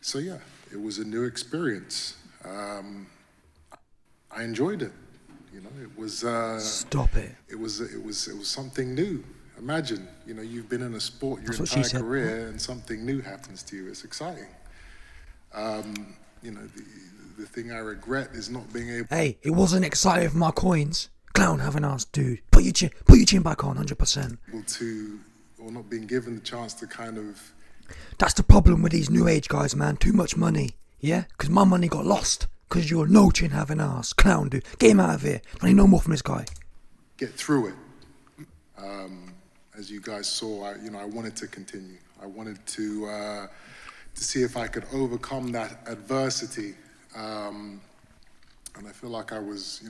So yeah, it was a new experience. I enjoyed it. You know, it was. Stop it. It was something new. Imagine, you know, you've been in a sport your That's entire career, and something new happens to you. It's exciting. You know, the thing I regret is not being able. Hey, it wasn't exciting for my coins. Clown having ass, dude. Put your chin back on, 100%. Or not being given the chance to kind of. That's the problem with these new age guys, man. Too much money. Yeah? Because my money got lost. Because you're no chin having ass. Clown, dude. Get him out of here. I need no more from this guy. Get through it. As you guys saw, I wanted to continue. I wanted to see if I could overcome that adversity. And I feel like I was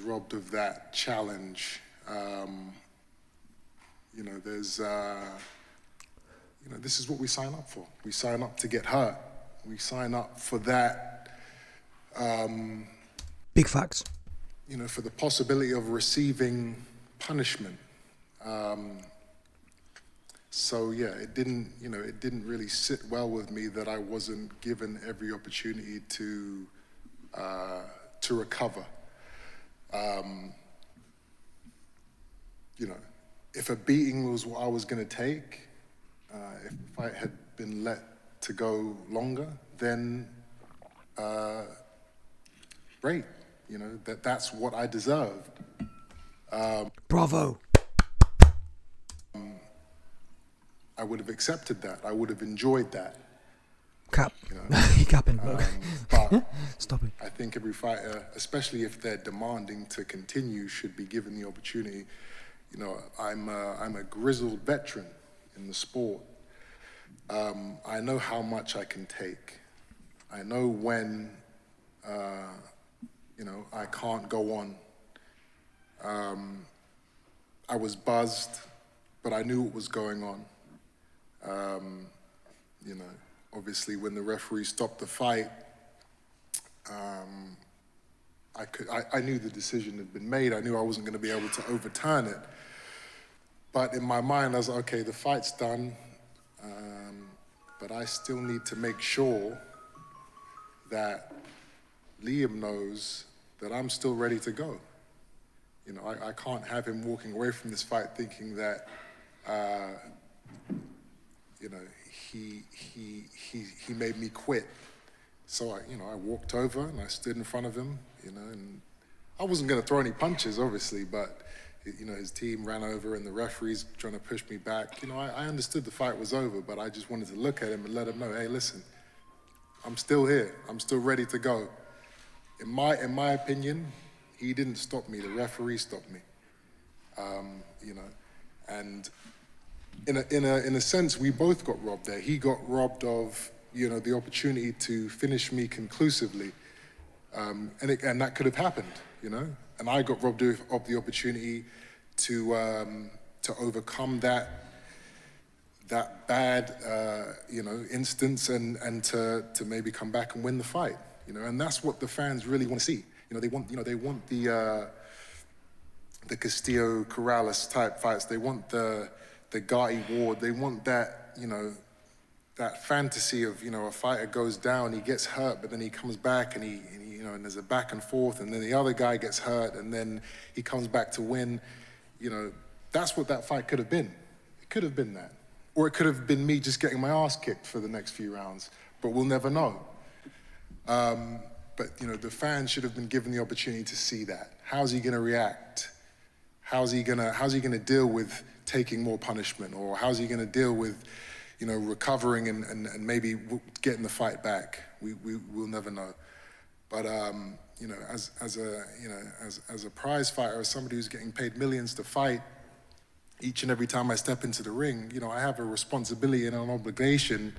robbed of that challenge. You know, there's, you know, this is what we sign up for. We sign up to get hurt. We sign up for that. Big facts. You know, for the possibility of receiving punishment. So yeah, it didn't really sit well with me that I wasn't given every opportunity to recover. You know, if a beating was what I was going to take, if the fight had been let to go longer, then great. You know, that's what I deserved. Bravo. I would have accepted that. I would have enjoyed that. Cap. You know? He capping. But Stop it. I think every fighter, especially if they're demanding to continue, should be given the opportunity. You know, I'm a grizzled veteran in the sport. I know how much I can take. I know when, you know, I can't go on. I was buzzed, but I knew what was going on. You know, obviously when the referee stopped the fight, I knew the decision had been made. I knew I wasn't going to be able to overturn it. But in my mind, I was like, okay, the fight's done, but I still need to make sure that Liam knows that I'm still ready to go. You know, I can't have him walking away from this fight thinking that, you know, he made me quit. So I walked over and I stood in front of him, you know, and I wasn't going to throw any punches, obviously, but you know, his team ran over and the referee's trying to push me back. You know, I understood the fight was over, but I just wanted to look at him and let him know, hey, listen, I'm still here. I'm still ready to go. In my opinion, he didn't stop me. The referee stopped me. You know, and in a sense, we both got robbed there. He got robbed of, you know, the opportunity to finish me conclusively, and that could have happened, you know. And I got robbed of the opportunity to overcome that bad, you know, instance and to maybe come back and win the fight, you know. And that's what the fans really want to see. You know, they want the Castillo Corrales type fights. They want the Gatti Ward. They want that, you know, that fantasy of, you know, a fighter goes down, he gets hurt, but then he comes back and he you know, and there's a back and forth, and then the other guy gets hurt, and then he comes back to win. You know, that's what that fight could have been. It could have been that. Or it could have been me just getting my ass kicked for the next few rounds, but we'll never know. But, you know, the fans should have been given the opportunity to see that. How's he gonna react? How's he gonna deal with taking more punishment? Or how's he gonna deal with, you know, recovering and maybe getting the fight back? We'll never know. But you know, as a prize fighter, as somebody who's getting paid millions to fight, each and every time I step into the ring, you know, I have a responsibility and an obligation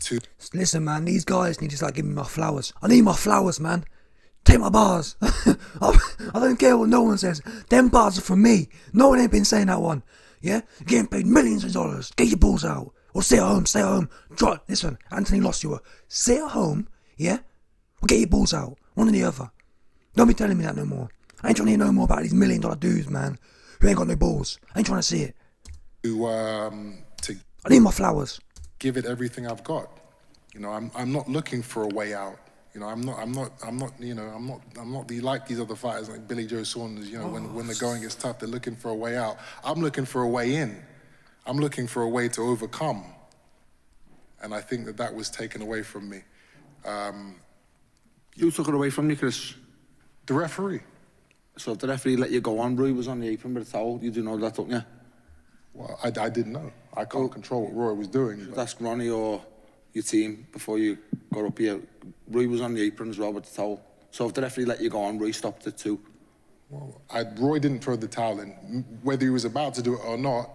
to. Listen, man, these guys need to start giving me my flowers. I need my flowers, man. Take my bars. I don't care what no one says. Them bars are from me. No one ain't been saying that one. Yeah? You're getting paid millions of dollars. Get your balls out. Or stay at home, stay at home. Listen, Anthony lost you. Stay at home, yeah? Or get your balls out. One or the other. Don't be telling me that no more. I ain't trying to hear no more about these $1 million dudes, man, who ain't got no balls. I ain't trying to see it. To I need my flowers. Give it everything I've got. You know, I'm not looking for a way out. You know, I'm not like these other fighters like Billy Joe Saunders. You know, when the going gets tough, they're looking for a way out. I'm looking for a way in. I'm looking for a way to overcome. And I think that was taken away from me. Who took it away from you, Chris? The referee. So if the referee let you go on, Roy was on the apron with a towel. You do know that, don't you? Well, I didn't know. I can't control what Roy was doing. You should ask Ronnie or your team before you got up here. Roy was on the apron as well with the towel. So if the referee let you go on, Roy stopped it too. Well, Roy didn't throw the towel in. Whether he was about to do it or not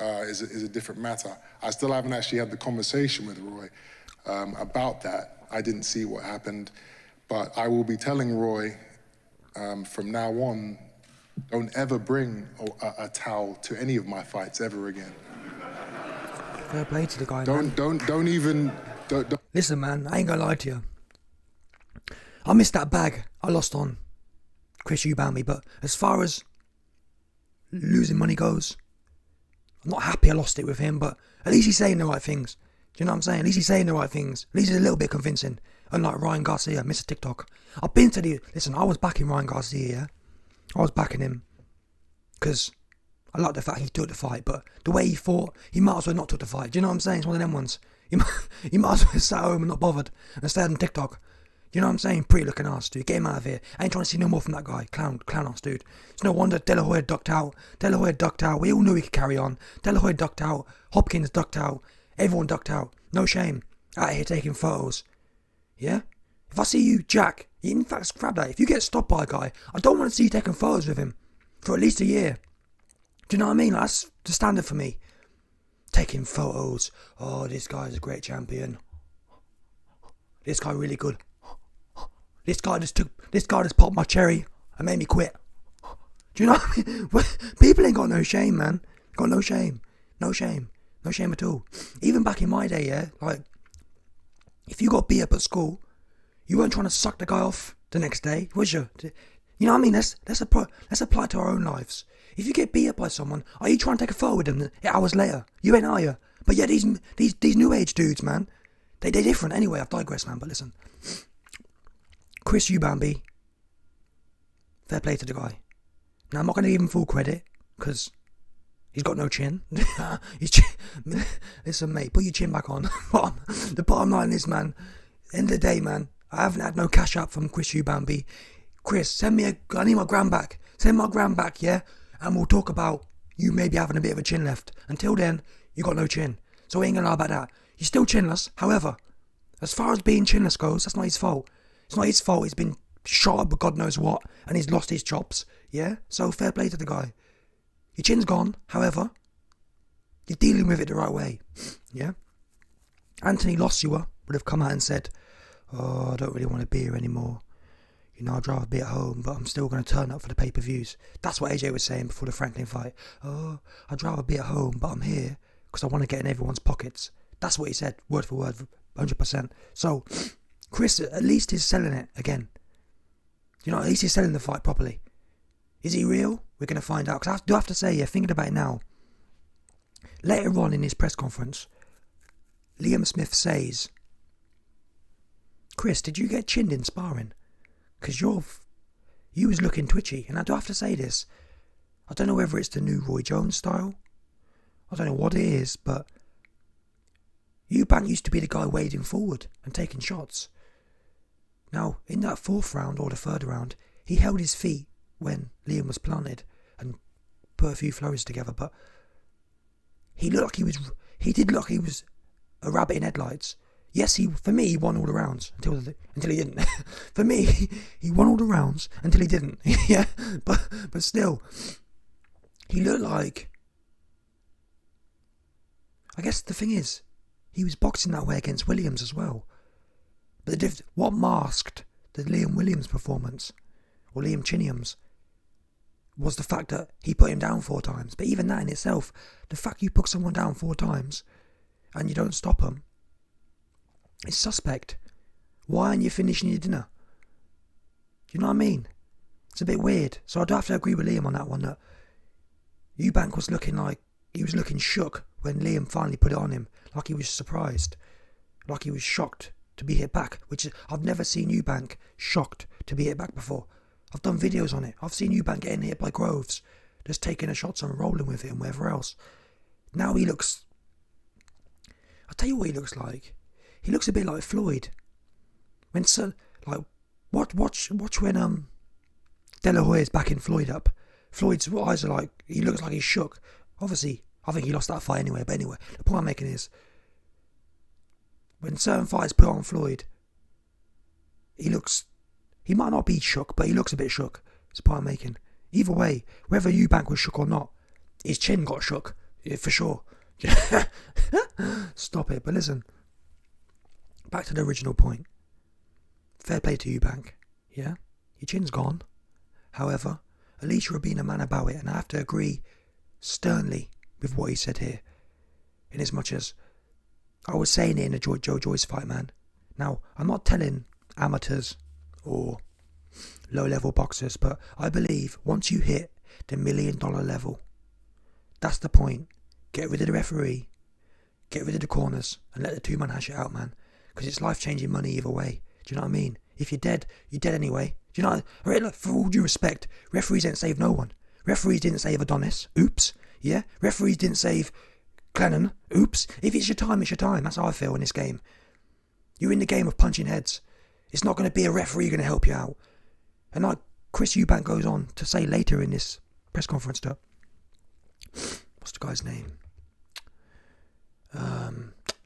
is a different matter. I still haven't actually had the conversation with Roy about that. I didn't see what happened. But I will be telling Roy from now on, don't ever bring a towel to any of my fights ever again. Fair play to the guy, man. Don't even... Listen, man, I ain't gonna lie to you. I missed that bag I lost on Chris Eubank, but as far as losing money goes, I'm not happy I lost it with him, but at least he's saying the right things. Do you know what I'm saying? At least he's saying the right things. At least he's a little bit convincing. Unlike Ryan Garcia, Mr. TikTok. I've been to the... Listen, I was backing Ryan Garcia, yeah? I was backing him because I like the fact he took the fight, but the way he fought, he might as well not took the fight. Do you know what I'm saying? It's one of them ones. He might as well have sat home and not bothered and stayed on TikTok. Do you know what I'm saying? Pretty looking ass, dude. Get him out of here. I ain't trying to see no more from that guy. Clown ass, dude. It's no wonder De La Hoya ducked out. De La Hoya ducked out. We all knew he could carry on. De La Hoya ducked out. Hopkins ducked out. Everyone ducked out. No shame. Out here taking photos. Yeah? If I see you, Jack, in fact, scrap that. If you get stopped by a guy, I don't want to see you taking photos with him for at least a year. Do you know what I mean? That's the standard for me. Taking photos. Oh, this guy's a great champion. This guy really good. This guy just popped my cherry and made me quit. Do you know what I mean? People ain't got no shame, man. Got no shame. No shame. No shame at all. Even back in my day, yeah, like, if you got beat up at school, you weren't trying to suck the guy off the next day, was you? You know what I mean? Let's apply to our own lives. If you get beat up by someone, are you trying to take a photo with them hours later? You ain't, are you? But yeah, these new age dudes, man, they're different. Anyway, I've digressed, man, but listen. Chris Eubank, fair play to the guy. Now, I'm not going to give him full credit, because he's got no chin. Listen, mate, put your chin back on. The bottom line is, man, end of the day, man, I haven't had no cash out from Chris Eubank. Chris, I need my gram back. Send my gram back, yeah? And we'll talk about you maybe having a bit of a chin left. Until then, you got no chin. So we ain't gonna lie about that. You're still chinless. However, as far as being chinless goes, that's not his fault. It's not his fault. He's been shot up with God knows what, and he's lost his chops, yeah? So fair play to the guy. Your chin's gone, however, you're dealing with it the right way, yeah? Anthony Lossua would have come out and said, oh, I don't really want to be here anymore. You know, I'd rather be at home, but I'm still going to turn up for the pay-per-views. That's what AJ was saying before the Franklin fight. Oh, I'd rather be at home, but I'm here because I want to get in everyone's pockets. That's what he said, word for word, 100%. So, Chris at least is selling it again. You know, at least he's selling the fight properly. Is he real? We're going to find out. Because I do have to say, yeah, thinking about it now, later on in his press conference, Liam Smith says, Chris, did you get chinned in sparring? Because you was looking twitchy. And I do have to say this. I don't know whether it's the new Roy Jones style. I don't know what it is, but Eubank used to be the guy wading forward and taking shots. Now, in that fourth round or the third round, he held his feet when Liam was planted and put a few flurries together, but he did look like he was a rabbit in headlights. Yes, for me, he won all the rounds until he didn't. For me, he won all the rounds until he didn't. Yeah, but still, he looked like. I guess the thing is, he was boxing that way against Williams as well. But what masked the Liam Williams performance, or Liam Chinium's, was the fact that he put him down 4 times. But even that in itself, the fact you put someone down 4 times and you don't stop them, it's suspect. Why aren't you finishing your dinner? Do you know what I mean? It's a bit weird. So I do have to agree with Liam on that one, that Eubank was looking like he was looking shook when Liam finally put it on him, like he was surprised. like he was shocked to be hit back, which is, I've never seen Eubank shocked to be hit back before. I've done videos on it. I've seen Eubank getting hit by Groves, just taking a shots and rolling with it and whatever else. Now he looks... I'll tell you what he looks like. He looks a bit like Floyd. When like watch when De La Hoya's backing Floyd up. Floyd's eyes are like, he looks like he's shook. Obviously, I think he lost that fight anyway. But anyway, the point I'm making is, when certain fights put on Floyd, he might not be shook, but he looks a bit shook. That's the point I'm making. Either way, whether Eubank was shook or not, his chin got shook, yeah, for sure. Stop it. But listen, back to the original point. Fair play to Eubank, yeah? Your chin's gone. However, at least you're being a man about it, and I have to agree sternly with what he said here. In as much as I was saying it in the Joe Joyce fight, man. Now, I'm not telling amateurs or low-level boxers, but I believe once you hit the $1 million level, that's the point. Get rid of the referee, get rid of the corners, and let the two-man hash it out, man. Because it's life-changing money either way. Do you know what I mean? If you're dead, you're dead anyway. Do you know? Look, for all due respect, referees didn't save no one. Referees didn't save Adonis. Oops. Yeah? Referees didn't save Glennon. Oops. If it's your time, it's your time. That's how I feel in this game. You're in the game of punching heads. It's not going to be a referee going to help you out. And like Chris Eubank goes on to say later in this press conference that, what's the guy's name?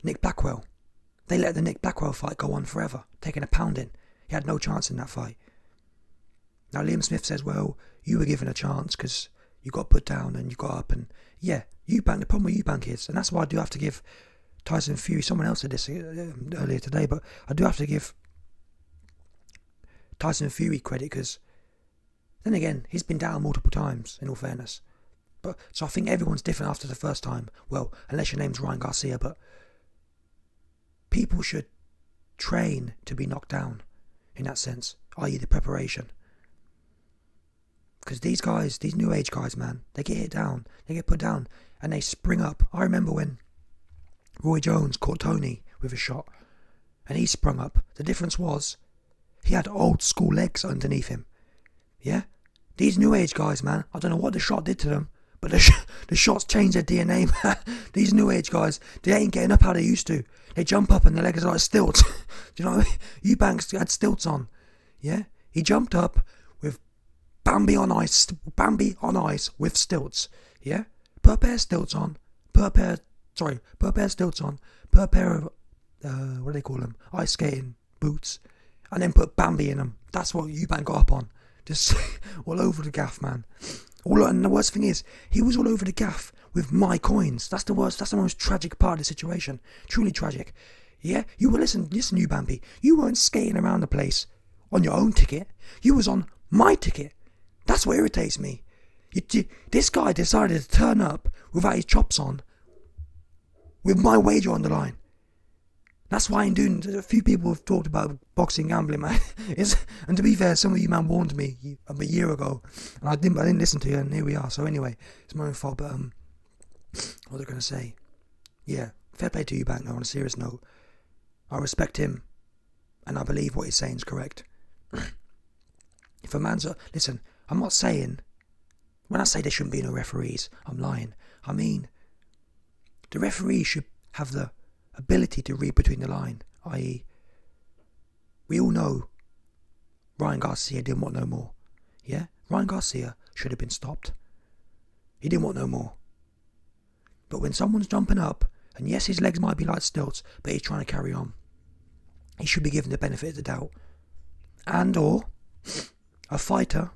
Nick Blackwell. They let the Nick Blackwell fight go on forever, taking a pounding. He had no chance in that fight. Now Liam Smith says, well, you were given a chance because you got put down and you got up. And yeah, Eubank, the problem with Eubank is, and that's why I do have to give Tyson Fury, someone else said this earlier today, but I do have to give Tyson Fury credit because then again, he's been down multiple times, in all fairness. But so I think everyone's different after the first time. Well, unless your name's Ryan Garcia, but people should train to be knocked down in that sense, i.e. the preparation. Because these guys, these new age guys, man, they get hit down, they get put down, and they spring up. I remember when Roy Jones caught Tony with a shot, and he sprung up. The difference was, he had old school legs underneath him. Yeah? These new age guys, man, I don't know what the shot did to them, but the shots changed their DNA. These new age guys, they ain't getting up how they used to. They jump up and their legs are like stilts. Do you know what I mean? Eubanks had stilts on. Yeah? He jumped up with Bambi on ice with stilts. Yeah? Put a pair of stilts on. Put a pair of stilts on. Put a pair of, what do they call them? Ice skating boots. And then put Bambi in them. That's what Eubank got up on. Just all over the gaff, man. And the worst thing is, he was all over the gaff with my coins. That's the worst. That's the most tragic part of the situation. Truly tragic. Yeah? You were, listen, you Bambi. You weren't skating around the place on your own ticket. You was on my ticket. That's what irritates me. This guy decided to turn up without his chops on with my wager on the line. That's why I'm doing. A few people have talked about boxing gambling, man. And to be fair, some of you man warned me a year ago, and I didn't listen to you, and here we are. So anyway, it's my own fault. But what was I going to say? Yeah, fair play to Eubank. Now, on a serious note, I respect him, and I believe what he's saying is correct. If a man's listen, I'm not saying when I say there shouldn't be no referees, I'm lying. I mean, the referee should have the ability to read between the line, i.e. we all know Ryan Garcia didn't want no more. Yeah? Ryan Garcia should have been stopped. He didn't want no more. But when someone's jumping up, and yes, his legs might be like stilts, but he's trying to carry on, he should be given the benefit of the doubt. And or a fighter,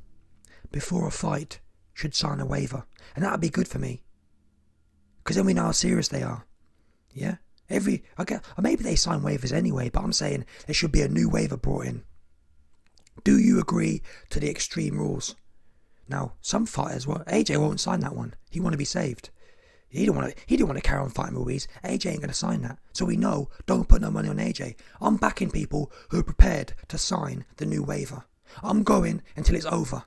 before a fight, should sign a waiver. And that would be good for me. Because then we know how serious they are. Yeah? Maybe they sign waivers anyway, but I'm saying there should be a new waiver brought in. Do you agree to the extreme rules? Now, some fighters, well, AJ won't sign that one. He want to be saved. He didn't want to carry on fighting Ruiz. AJ ain't going to sign that. So we know, don't put no money on AJ. I'm backing people who are prepared to sign the new waiver. I'm going until it's over.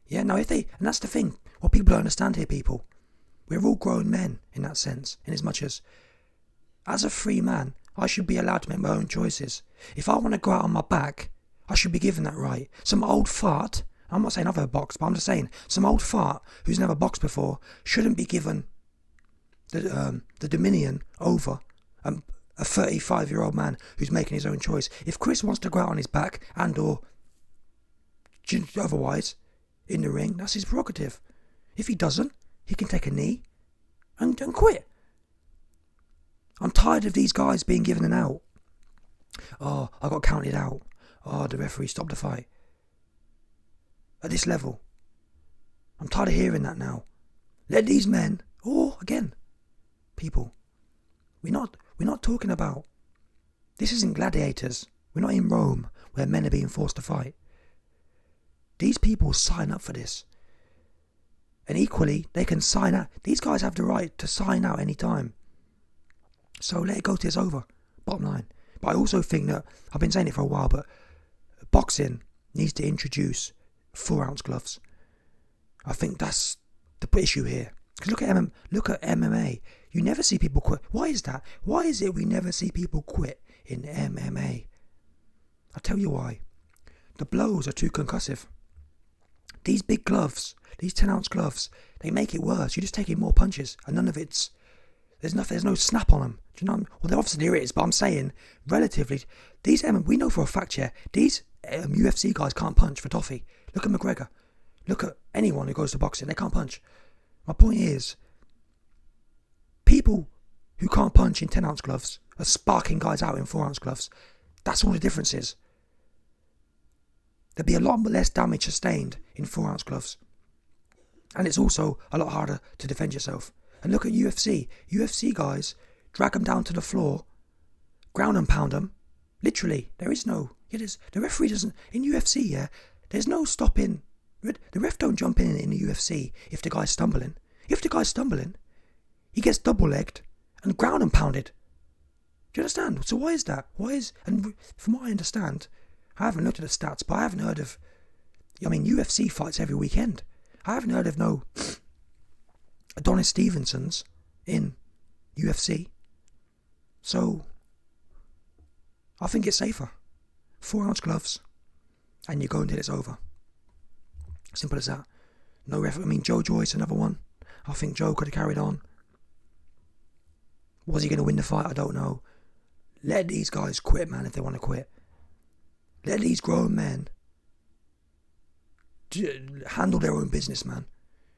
Yeah, now and that's the thing. What people don't understand here, people. We're all grown men in that sense, in as much as a free man, I should be allowed to make my own choices. If I want to go out on my back, I should be given that right. Some old fart, I'm not saying I've ever boxed, but I'm just saying some old fart who's never boxed before shouldn't be given the dominion over a 35-year-old man who's making his own choice. If Chris wants to go out on his back and or otherwise in the ring, that's his prerogative. If he doesn't, he can take a knee and quit. I'm tired of these guys being given an out. Oh, I got counted out. Oh, the referee stopped the fight. At this level. I'm tired of hearing that now. Let these men, or again, people, we're not talking about, this isn't gladiators. We're not in Rome where men are being forced to fight. These people sign up for this. And equally, they can sign out. These guys have the right to sign out any time. So let it go till it's over. Bottom line. But I also think that, I've been saying it for a while, but boxing needs to introduce 4-ounce gloves. I think that's the issue here. Because look at MMA. You never see people quit. Why is that? Why is it we never see people quit in MMA? I'll tell you why. The blows are too concussive. These big gloves, these 10-ounce gloves, they make it worse. You're just taking more punches, and none of it's, there's no snap on them. Do you know? Well, obviously there is, but I'm saying relatively, these we know for a fact, yeah, these UFC guys can't punch for toffee. Look at McGregor. Look at anyone who goes to boxing. They can't punch. My point is, people who can't punch in 10-ounce gloves are sparking guys out in 4-ounce gloves. That's all the difference is. There'd be a lot less damage sustained in 4-ounce gloves. And it's also a lot harder to defend yourself. And look at UFC. UFC guys drag them down to the floor, ground and pound them. Literally, there is no... the referee doesn't... In UFC, yeah, there's no stopping... The ref don't jump in the UFC if the guy's stumbling. If the guy's stumbling, he gets double-legged and ground and pounded. Do you understand? So why is that? And from what I understand, I haven't looked at the stats, but I haven't heard of... I mean, UFC fights every weekend. I haven't heard of no Adonis Stevensons in UFC. So, I think it's safer. 4-ounce gloves, and you go until it's over. Simple as that. No ref. I mean, Joe Joyce, another one. I think Joe could have carried on. Was he going to win the fight? I don't know. Let these guys quit, man, if they want to quit. Let these grown men handle their own business, man.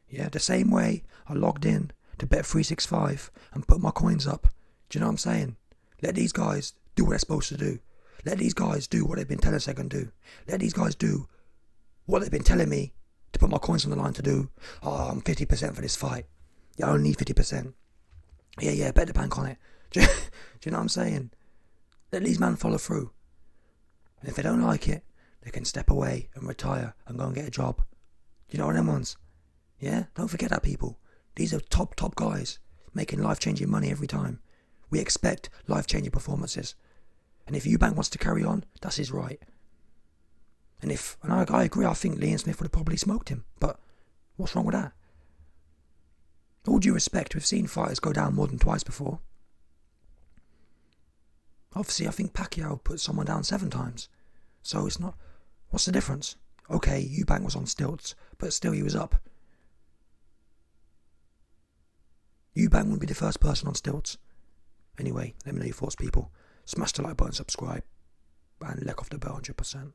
Yeah, the same way I logged in to Bet365 and put my coins up. Do you know what I'm saying? Let these guys do what they're supposed to do. Let these guys do what they've been telling us they're going to do. Let these guys do what they've been telling me to put my coins on the line to do. Oh, I'm 50% for this fight. Yeah, I only need 50%. Yeah, bet the bank on it. Do you know what I'm saying? Let these men follow through. And if they don't like it, they can step away and retire and go and get a job. Do you know what them ones? Yeah? Don't forget that, people. These are top guys making life-changing money every time. We expect life-changing performances. And if Eubank wants to carry on, that's his right. And I agree, I think Liam Smith would have probably smoked him. But what's wrong with that? All due respect, we've seen fighters go down more than twice before. Obviously, I think Pacquiao put someone down 7 times. So it's not... What's the difference? Okay, Eubank was on stilts, but still he was up. Eubank wouldn't be the first person on stilts. Anyway, let me know your thoughts, people. Smash the like button, subscribe, and let off the bell 100%.